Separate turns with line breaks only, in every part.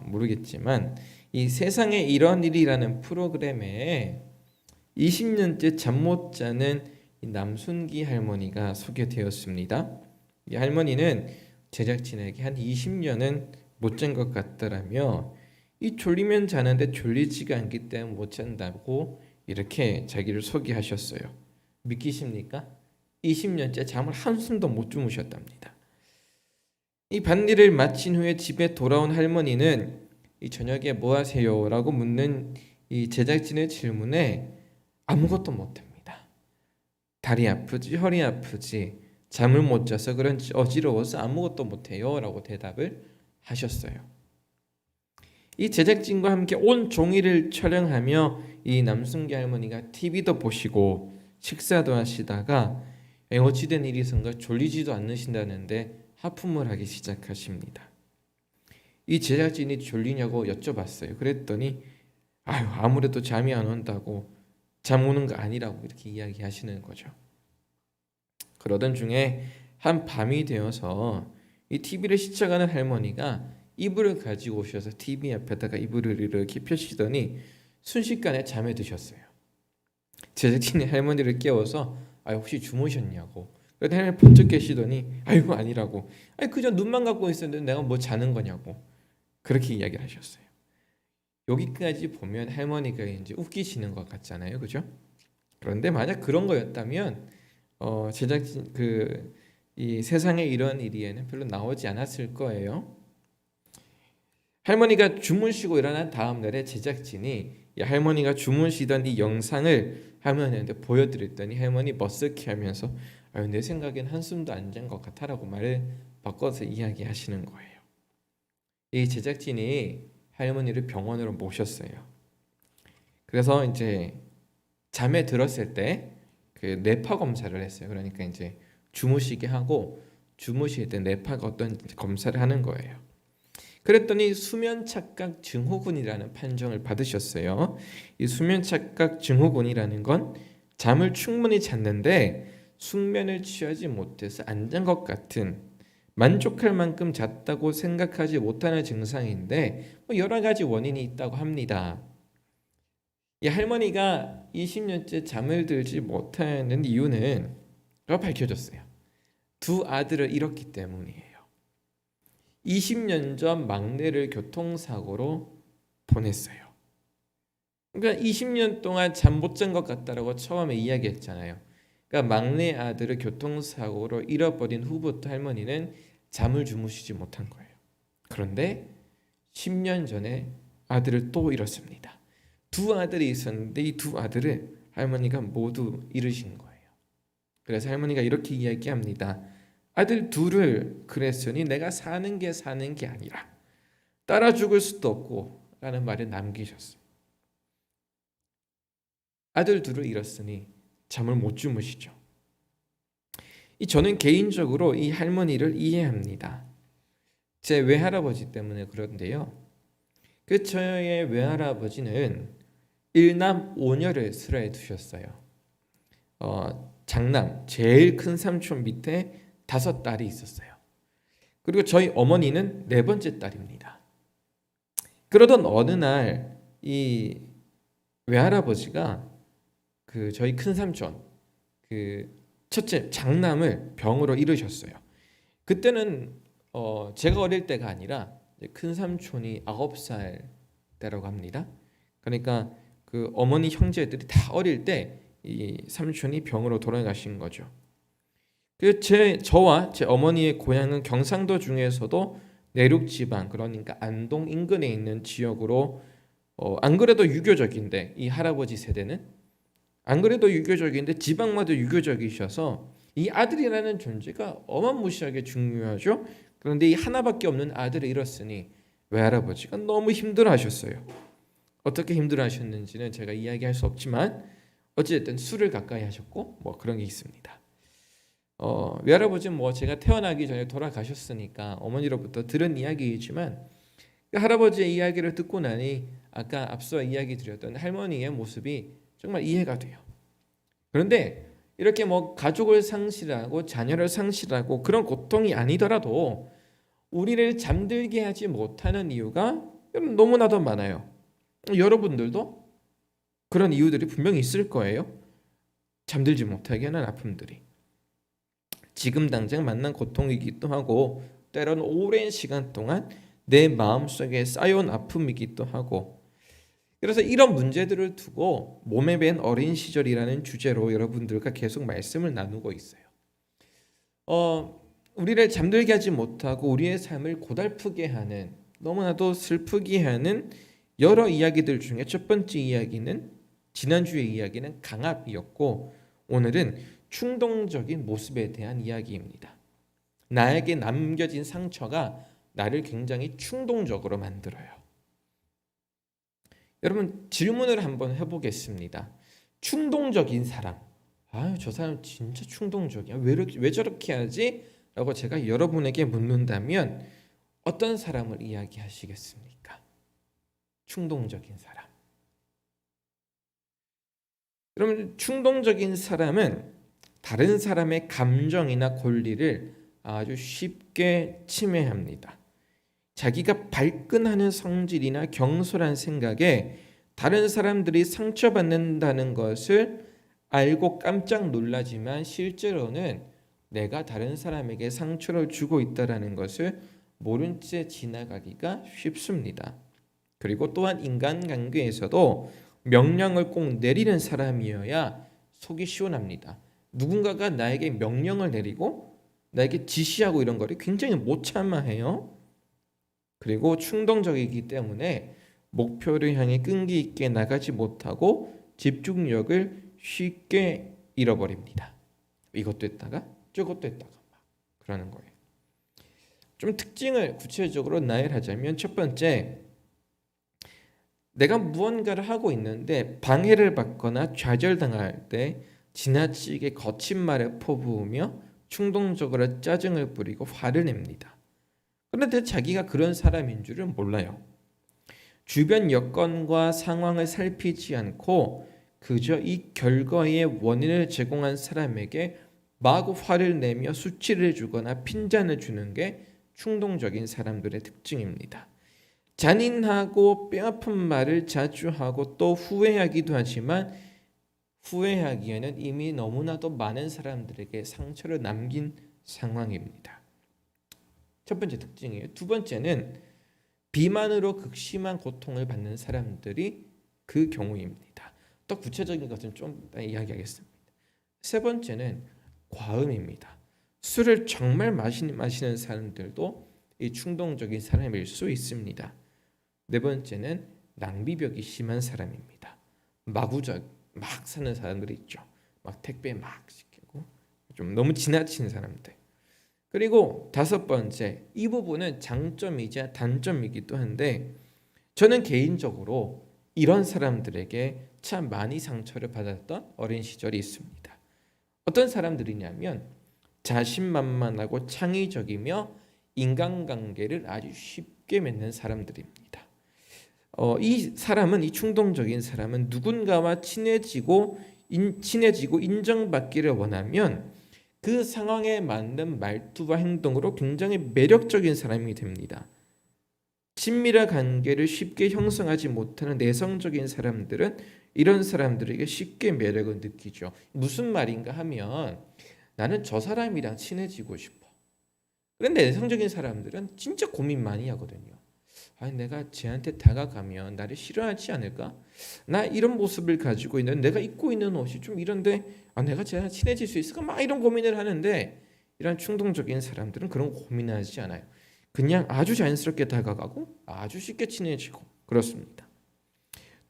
모르겠지만 이 세상에 이런 일이라는 프로그램에 20년째 잠 못 자는 이 남순기 할머니가 소개되었습니다. 이 할머니는 제작진에게 한 20년은 못 잔 것 같더라며 이 졸리면 자는데 졸리지가 않기 때문에 못 잔다고 이렇게 자기를 소개하셨어요. 믿기십니까? 20년째 잠을 한숨도 못 주무셨답니다. 이 밭일을 마친 후에 집에 돌아온 할머니는 이 저녁에 뭐 하세요? 라고 묻는 이 제작진의 질문에 아무것도 못합니다. 다리 아프지, 허리 아프지, 잠을 못 자서 그런지 어지러워서 아무것도 못해요 라고 대답을 하셨어요. 이 제작진과 함께 온 종일을 촬영하며 이 남순기 할머니가 TV도 보시고 식사도 하시다가 어찌된 일이선가 졸리지도 않으신다는데 하품을 하기 시작하십니다. 이 제작진이 졸리냐고 여쭤봤어요. 그랬더니 아무래도 잠이 안 온다고 잠 오는 거 아니라고 이렇게 이야기하시는 거죠. 그러던 중에 한 밤이 되어서 이 TV를 시청하는 할머니가 이불을 가지고 오셔서 TV 앞에다가 이불을 이렇게 펴시더니 순식간에 잠에 드셨어요. 제작진이 할머니를 깨워서 혹시 주무셨냐고. 그래서 할머니 번쩍 깨시더니 아이고 아니라고. 그저 눈만 감고 있었는데 내가 뭐 자는 거냐고. 그렇게 이야기를 하셨어요. 여기까지 보면 할머니가 이제 웃기시는 것 같잖아요, 그죠? 그런데 만약 그런 거였다면 제작진 이 세상에 이런 일이에는 별로 나오지 않았을 거예요. 할머니가 주무시고 일어난 다음 날에 제작진이 이 할머니가 주무시던 이 영상을 할머니한테 보여드렸더니 할머니 머쓱해하면서 내 생각엔 한숨도 안 잔 것 같아라고 말을 바꿔서 이야기하시는 거예요. 이 제작진이 할머니를 병원으로 모셨어요. 그래서 이제 잠에 들었을 때 그 뇌파 검사를 했어요. 그러니까 이제 주무시게 하고 주무실 때 뇌파가 어떤 검사를 하는 거예요. 그랬더니 수면 착각 증후군이라는 판정을 받으셨어요. 이 수면 착각 증후군이라는 건 잠을 충분히 잤는데 숙면을 취하지 못해서 안 잔 것 같은 만족할 만큼 잤다고 생각하지 못하는 증상인데 여러 가지 원인이 있다고 합니다. 이 할머니가 20년째 잠을 들지 못하는 이유는 밝혀졌어요. 두 아들을 잃었기 때문이에요. 20년 전 막내를 교통사고로 보냈어요. 그러니까 20년 동안 잠 못 잔 것 같다라고 처음에 이야기했잖아요. 그러니까 막내 아들을 교통사고로 잃어버린 후부터 할머니는 잠을 주무시지 못한 거예요. 그런데 10년 전에 아들을 또 잃었습니다. 두 아들이 있었는데 이 두 아들을 할머니가 모두 잃으신 거예요. 그래서 할머니가 이렇게 이야기합니다. 아들 둘을 그랬으니 내가 사는 게 아니라 따라 죽을 수도 없고 라는 말을 남기셨어요. 아들 둘을 잃었으니 잠을 못 주무시죠. 저는 개인적으로 이 할머니를 이해합니다. 제 외할아버지 때문에 그런데요. 저의 외할아버지는 일남 5녀를 슬하에 두셨어요. 장남 제일 큰 삼촌 밑에 5딸이 있었어요. 그리고 저희 어머니는 4번째 딸입니다. 그러던 어느 날 이 외할아버지가 저희 큰 삼촌 첫째 장남을 병으로 잃으셨어요. 그때는 제가 어릴 때가 아니라 큰 삼촌이 9살 때라고 합니다. 그러니까 어머니 형제들이 다 어릴 때 이 삼촌이 병으로 돌아가신 거죠. 저와 제 어머니의 고향은 경상도 중에서도 내륙 지방, 그러니까 안동 인근에 있는 지역으로 안 그래도 유교적인데 이 할아버지 세대는 안 그래도 유교적인데 지방마다 유교적이셔서 이 아들이라는 존재가 어마무시하게 중요하죠. 그런데 이 하나밖에 없는 아들을 잃었으니 외할아버지가 너무 힘들어하셨어요. 어떻게 힘들어하셨는지는 제가 이야기할 수 없지만 어찌됐든 술을 가까이 하셨고 그런 게 있습니다. 외할아버지는 제가 태어나기 전에 돌아가셨으니까 어머니로부터 들은 이야기이지만 할아버지의 이야기를 듣고 나니 아까 앞서 이야기 드렸던 할머니의 모습이 정말 이해가 돼요. 그런데 이렇게 가족을 상실하고 자녀를 상실하고 그런 고통이 아니더라도 우리를 잠들게 하지 못하는 이유가 여러분 너무나도 많아요. 여러분들도 그런 이유들이 분명히 있을 거예요. 잠들지 못하게 하는 아픔들이 지금 당장 만난 고통이기도 하고 때로는 오랜 시간 동안 내 마음속에 쌓여온 아픔이기도 하고, 그래서 이런 문제들을 두고 몸에 밴 어린 시절이라는 주제로 여러분들과 계속 말씀을 나누고 있어요. 우리를 잠들게 하지 못하고 우리의 삶을 고달프게 하는, 너무나도 슬프게 하는 여러 이야기들 중에 첫 번째 이야기는, 지난주의 이야기는 강압이었고, 오늘은 충동적인 모습에 대한 이야기입니다. 나에게 남겨진 상처가 나를 굉장히 충동적으로 만들어요. 여러분, 질문을 한번 해보겠습니다. 충동적인 사람, 아유 저 사람 진짜 충동적이야, 왜 저렇게 하지? 라고 제가 여러분에게 묻는다면 어떤 사람을 이야기하시겠습니까? 충동적인 사람. 여러분, 충동적인 사람은 다른 사람의 감정이나 권리를 아주 쉽게 침해합니다. 자기가 발끈하는 성질이나 경솔한 생각에 다른 사람들이 상처받는다는 것을 알고 깜짝 놀라지만 실제로는 내가 다른 사람에게 상처를 주고 있다는 것을 모른 채 지나가기가 쉽습니다. 그리고 또한 인간관계에서도 명령을 꼭 내리는 사람이어야 속이 시원합니다. 누군가가 나에게 명령을 내리고 나에게 지시하고 이런 거를 굉장히 못 참아해요. 그리고 충동적이기 때문에 목표를 향해 끈기 있게 나가지 못하고 집중력을 쉽게 잃어버립니다. 이것도 했다가 저것도 했다가 막 그러는 거예요. 좀 특징을 구체적으로 나열하자면, 첫 번째, 내가 무언가를 하고 있는데 방해를 받거나 좌절당할 때 지나치게 거친 말을 퍼부으며 충동적으로 짜증을 부리고 화를 냅니다. 그런데 자기가 그런 사람인 줄은 몰라요. 주변 여건과 상황을 살피지 않고 그저 이 결과의 원인을 제공한 사람에게 마구 화를 내며 수치를 주거나 핀잔을 주는 게 충동적인 사람들의 특징입니다. 잔인하고 뼈아픈 말을 자주 하고 또 후회하기도 하지만 후회하기에는 이미 너무나도 많은 사람들에게 상처를 남긴 상황입니다. 첫 번째 특징이에요. 두 번째는 비만으로 극심한 고통을 받는 사람들이 그 경우입니다. 더 구체적인 것은 좀 이따 이야기하겠습니다. 세 번째는 과음입니다. 술을 정말 마시는 사람들도 이 충동적인 사람일 수 있습니다. 네 번째는 낭비벽이 심한 사람입니다. 마구적 막 사는 사람들이 있죠. 막 택배 막 시키고 좀 너무 지나친 사람들. 그리고 다섯 번째, 이 부분은 장점이자 단점이기도 한데 저는 개인적으로 이런 사람들에게 참 많이 상처를 받았던 어린 시절이 있습니다. 어떤 사람들이냐면 자신만만하고 창의적이며 인간관계를 아주 쉽게 맺는 사람들입니다. 이 사람은, 이 충동적인 사람은 누군가와 친해지고 인정받기를 원하면 그 상황에 맞는 말투와 행동으로 굉장히 매력적인 사람이 됩니다. 친밀한 관계를 쉽게 형성하지 못하는 내성적인 사람들은 이런 사람들에게 쉽게 매력을 느끼죠. 무슨 말인가 하면 나는 저 사람이랑 친해지고 싶어. 그런데 내성적인 사람들은 진짜 고민 많이 하거든요. 아니, 내가 쟤한테 다가가면 나를 싫어하지 않을까? 나 이런 모습을 가지고 있는, 내가 입고 있는 옷이 좀 이런데 내가 쟤랑 친해질 수 있을까? 막 이런 고민을 하는데 이런 충동적인 사람들은 그런 고민하지 않아요. 그냥 아주 자연스럽게 다가가고 아주 쉽게 친해지고 그렇습니다.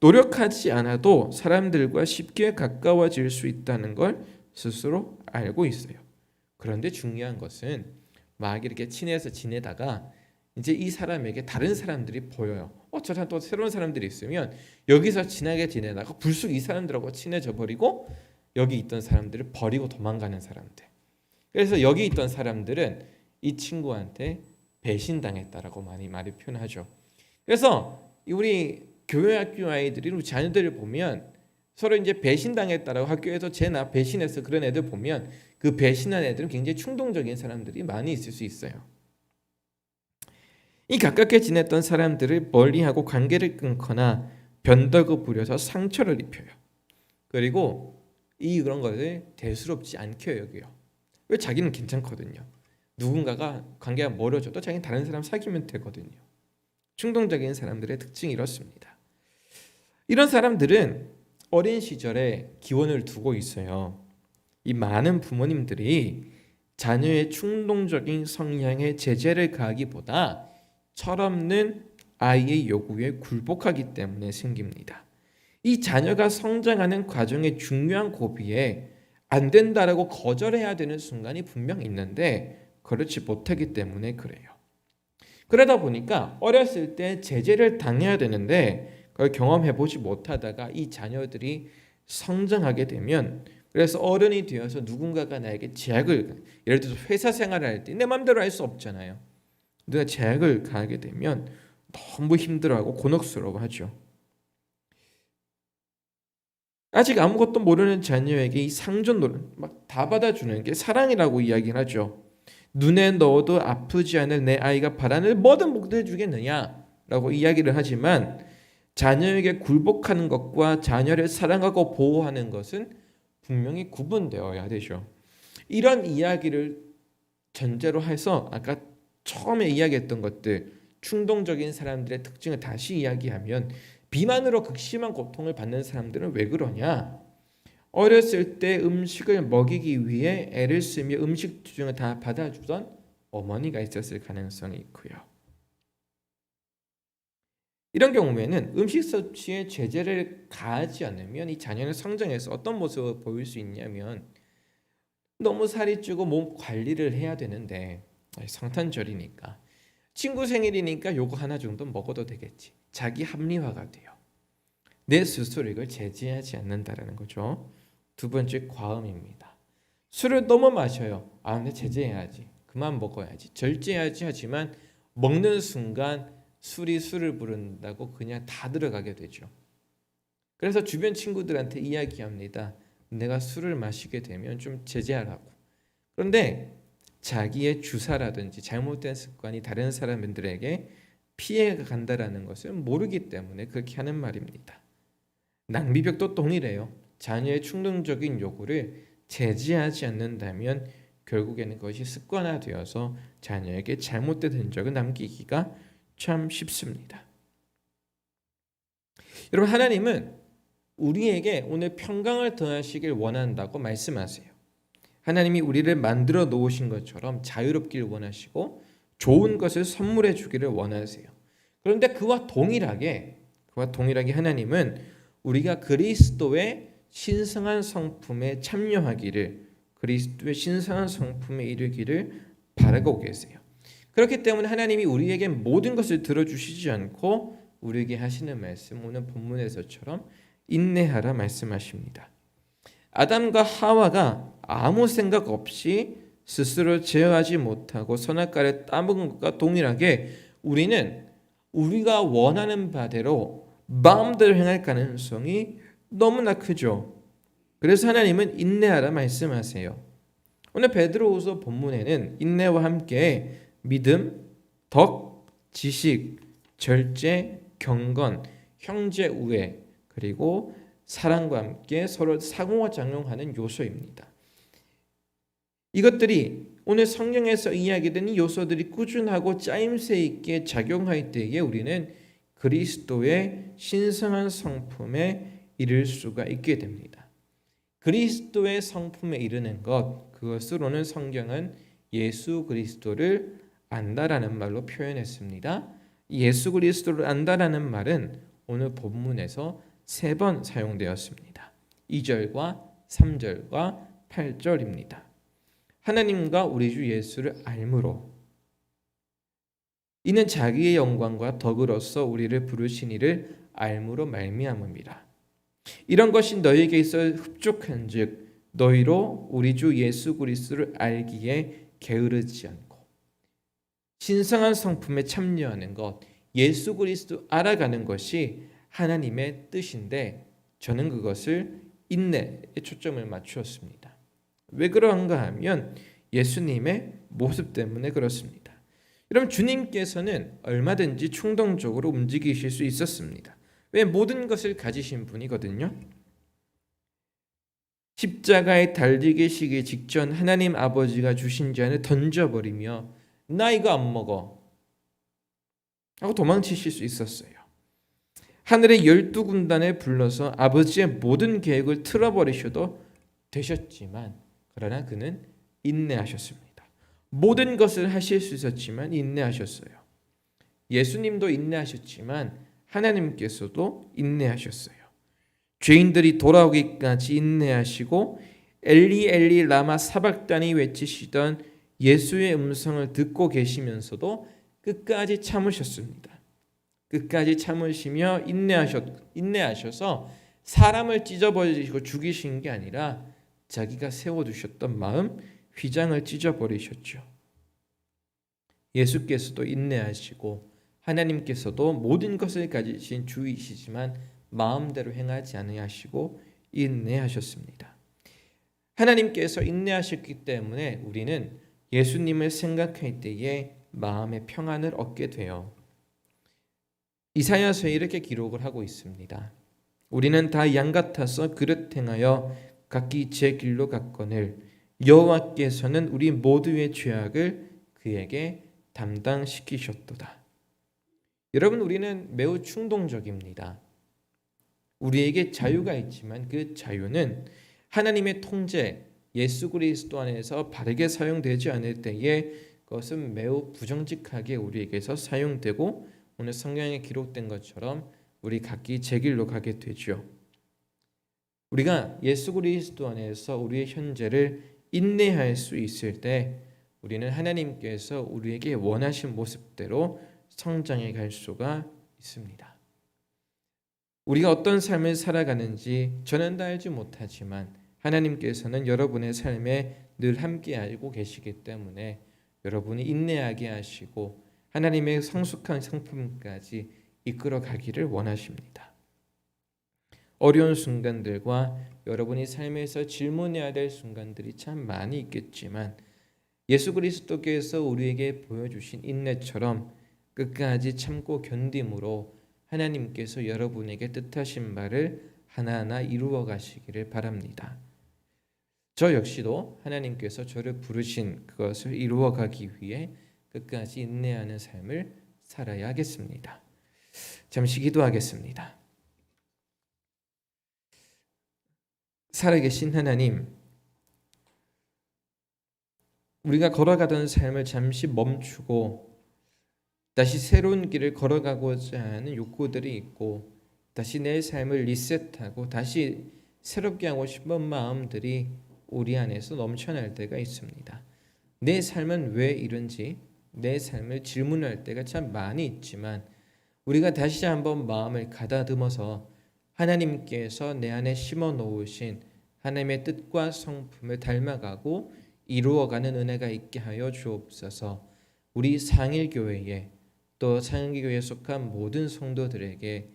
노력하지 않아도 사람들과 쉽게 가까워질 수 있다는 걸 스스로 알고 있어요. 그런데 중요한 것은 막 이렇게 친해서 지내다가 이제 이 사람에게 다른 사람들이 보여요. 저 사람 또 새로운 사람들이 있으면 여기서 친하게 지내다가 불쑥 이 사람들하고 친해져 버리고 여기 있던 사람들을 버리고 도망가는 사람들. 그래서 여기 있던 사람들은 이 친구한테 배신당했다라고 많이 표현하죠. 그래서 우리 교회 학교 아이들이 우리 자녀들을 보면 서로 이제 배신당했다라고 학교에서 쟤나 배신해서 그런 애들 보면 그 배신한 애들은 굉장히 충동적인 사람들이 많이 있을 수 있어요. 이 가깝게 지냈던 사람들을 멀리하고 관계를 끊거나 변덕을 부려서 상처를 입혀요. 그리고 그런 것을 대수롭지 않게 여겨요. 왜? 자기는 괜찮거든요. 누군가가 관계가 멀어져도 자기는 다른 사람 사귀면 되거든요. 충동적인 사람들의 특징이 이렇습니다. 이런 사람들은 어린 시절에 기원을 두고 있어요. 이 많은 부모님들이 자녀의 충동적인 성향에 제재를 가하기보다 철없는 아이의 요구에 굴복하기 때문에 생깁니다. 이 자녀가 성장하는 과정의 중요한 고비에 안 된다라고 거절해야 되는 순간이 분명 있는데 그렇지 못하기 때문에 그래요. 그러다 보니까 어렸을 때 제재를 당해야 되는데 그걸 경험해보지 못하다가 이 자녀들이 성장하게 되면, 그래서 어른이 되어서 누군가가 나에게 제약을, 예를 들어서 회사 생활을 할 때 내 마음대로 할 수 없잖아요. 누가 제약을 가하게 되면 너무 힘들어하고 곤혹스러워하죠. 아직 아무것도 모르는 자녀에게 이 상존노를 막 다 받아주는 게 사랑이라고 이야기를 하죠. 눈에 넣어도 아프지 않을 내 아이가 바라는 뭐든 먹여주겠느냐라고 이야기를 하지만, 자녀에게 굴복하는 것과 자녀를 사랑하고 보호하는 것은 분명히 구분되어야 되죠. 이런 이야기를 전제로 해서 아까 처음에 이야기했던 것들, 충동적인 사람들의 특징을 다시 이야기하면, 비만으로 극심한 고통을 받는 사람들은 왜 그러냐? 어렸을 때 음식을 먹이기 위해 애를 쓰며 음식 투정을 다 받아주던 어머니가 있었을 가능성이 있고요. 이런 경우에는 음식 섭취에 제재를 가하지 않으면 이 자녀는 성장해서 어떤 모습을 보일 수 있냐면, 너무 살이 찌고 몸 관리를 해야 되는데 성탄절이니까 친구 생일이니까 요거 하나 정도 먹어도 되겠지. 자기 합리화가 돼요. 내 스스로 이걸 제지하지 않는다라는 거죠. 두 번째, 과음입니다. 술을 너무 마셔요. 근데 제재해야지. 그만 먹어야지. 절제해야지 하지만 먹는 순간 술이 술을 부른다고 그냥 다 들어가게 되죠. 그래서 주변 친구들한테 이야기합니다. 내가 술을 마시게 되면 좀 제재하라고. 그런데 자기의 주사라든지 잘못된 습관이 다른 사람들에게 피해가 간다라는 것을 모르기 때문에 그렇게 하는 말입니다. 낭비벽도 동일해요. 자녀의 충동적인 요구를 제지하지 않는다면 결국에는 그것이 습관화되어서 자녀에게 잘못된 흔적을 남기기가 참 쉽습니다. 여러분, 하나님은 우리에게 오늘 평강을 더하시길 원한다고 말씀하세요. 하나님이 우리를 만들어 놓으신 것처럼 자유롭길 원하시고 좋은 것을 선물해 주기를 원하세요. 그런데 그와 동일하게 하나님은 우리가 그리스도의 신성한 성품에 참여하기를, 그리스도의 신성한 성품에 이르기를 바라고 계세요. 그렇기 때문에 하나님이 우리에게 모든 것을 들어주시지 않고 우리에게 하시는 말씀, 오늘 본문에서처럼 인내하라 말씀하십니다. 아담과 하와가 아무 생각 없이 스스로 제어하지 못하고 선악과를 따먹은 것과 동일하게 우리는 우리가 원하는 바대로 마음대로 행할 가능성이 너무나 크죠. 그래서 하나님은 인내하라 말씀하세요. 오늘 베드로후서 본문에는 인내와 함께 믿음, 덕, 지식, 절제, 경건, 형제 우애, 그리고 사랑과 함께 서로 상호작용하는 요소입니다. 이것들이 오늘 성경에서 이야기되는 요소들이 꾸준하고 짜임새 있게 작용할 때에 우리는 그리스도의 신성한 성품에 이를 수가 있게 됩니다. 그리스도의 성품에 이르는 것, 그것으로는 성경은 예수 그리스도를 안다라는 말로 표현했습니다. 예수 그리스도를 안다라는 말은 오늘 본문에서 3번 사용되었습니다. 2절과 3절과 8절입니다. 하나님과 우리 주 예수를 알므로 이는 자기의 영광과 덕으로서 우리를 부르신 이를 알므로 말미암음이라. 이런 것이 너희에게 있어 흡족한즉 너희로 우리 주 예수 그리스도를 알기에 게으르지 않고 신성한 성품에 참여하는 것, 예수 그리스도 알아가는 것이 하나님의 뜻인데 저는 그것을 인내에 초점을 맞추었습니다. 왜 그러한가 하면 예수님의 모습 때문에 그렇습니다. 여러분, 주님께서는 얼마든지 충동적으로 움직이실 수 있었습니다. 왜? 모든 것을 가지신 분이거든요. 십자가에 달리기 직전 하나님 아버지가 주신 잔을 던져버리며 나 이거 안 먹어 하고 도망치실 수 있었어요. 하늘의 12군단을 불러서 아버지의 모든 계획을 틀어버리셔도 되셨지만, 그러나 그는 인내하셨습니다. 모든 것을 하실 수 있었지만 인내하셨어요. 예수님도 인내하셨지만 하나님께서도 인내하셨어요. 죄인들이 돌아오기까지 인내하시고 엘리 엘리 라마 사박단이 외치시던 예수의 음성을 듣고 계시면서도 끝까지 참으셨습니다. 끝까지 참으시며 인내하셔서 사람을 찢어버리시고 죽이신 게 아니라 자기가 세워두셨던 마음, 휘장을 찢어버리셨죠. 예수께서도 인내하시고 하나님께서도 모든 것을 가지신 주이시지만 마음대로 행하지 아니하시고 인내하셨습니다. 하나님께서 인내하셨기 때문에 우리는 예수님을 생각할 때에 마음의 평안을 얻게 돼요. 이사야서에 이렇게 기록을 하고 있습니다. 우리는 다 양 같아서 그릇 행하여 각기 제 길로 갔거늘 여호와께서는 우리 모두의 죄악을 그에게 담당시키셨도다. 여러분, 우리는 매우 충동적입니다. 우리에게 자유가 있지만 그 자유는 하나님의 통제, 예수 그리스도 안에서 바르게 사용되지 않을 때에 그것은 매우 부정직하게 우리에게서 사용되고 오늘 성경에 기록된 것처럼 우리 각기 제 길로 가게 되죠. 우리가 예수 그리스도 안에서 우리의 현재를 인내할 수 있을 때 우리는 하나님께서 우리에게 원하신 모습대로 성장해 갈 수가 있습니다. 우리가 어떤 삶을 살아가는지 저는 다 알지 못하지만 하나님께서는 여러분의 삶에 늘 함께 알고 계시기 때문에 여러분이 인내하게 하시고 하나님의 성숙한 성품까지 이끌어 가기를 원하십니다. 어려운 순간들과 여러분이 삶에서 질문해야 될 순간들이 참 많이 있겠지만 예수 그리스도께서 우리에게 보여주신 인내처럼 끝까지 참고 견딤으로 하나님께서 여러분에게 뜻하신 바를 하나하나 이루어 가시기를 바랍니다. 저 역시도 하나님께서 저를 부르신 그것을 이루어 가기 위해 끝까지 인내하는 삶을 살아야 하겠습니다. 잠시 기도하겠습니다. 살아계신 하나님, 우리가 걸어가던 삶을 잠시 멈추고 다시 새로운 길을 걸어가고자 하는 욕구들이 있고 다시 내 삶을 리셋하고 다시 새롭게 하고 싶은 마음들이 우리 안에서 넘쳐날 때가 있습니다. 내 삶은 왜 이런지 내 삶을 질문할 때가 참 많이 있지만 우리가 다시 한번 마음을 가다듬어서 하나님께서 내 안에 심어 놓으신 하나님의 뜻과 성품을 닮아가고 이루어가는 은혜가 있게 하여 주옵소서. 우리 상일교회에 또 상일교회에 속한 모든 성도들에게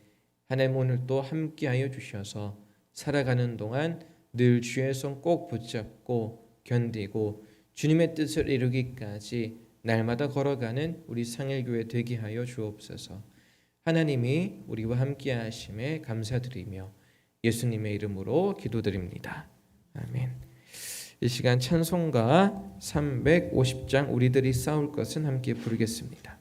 하나님 오늘 또 함께하여 주셔서 살아가는 동안 늘 주의 손 꼭 붙잡고 견디고 주님의 뜻을 이루기까지 날마다 걸어가는 우리 상일교회 되게 하여 주옵소서. 하나님이 우리와 함께 하심에 감사드리며 예수님의 이름으로 기도드립니다. 아멘. 이 시간 찬송가 350장 우리들이 싸울 것은 함께 부르겠습니다.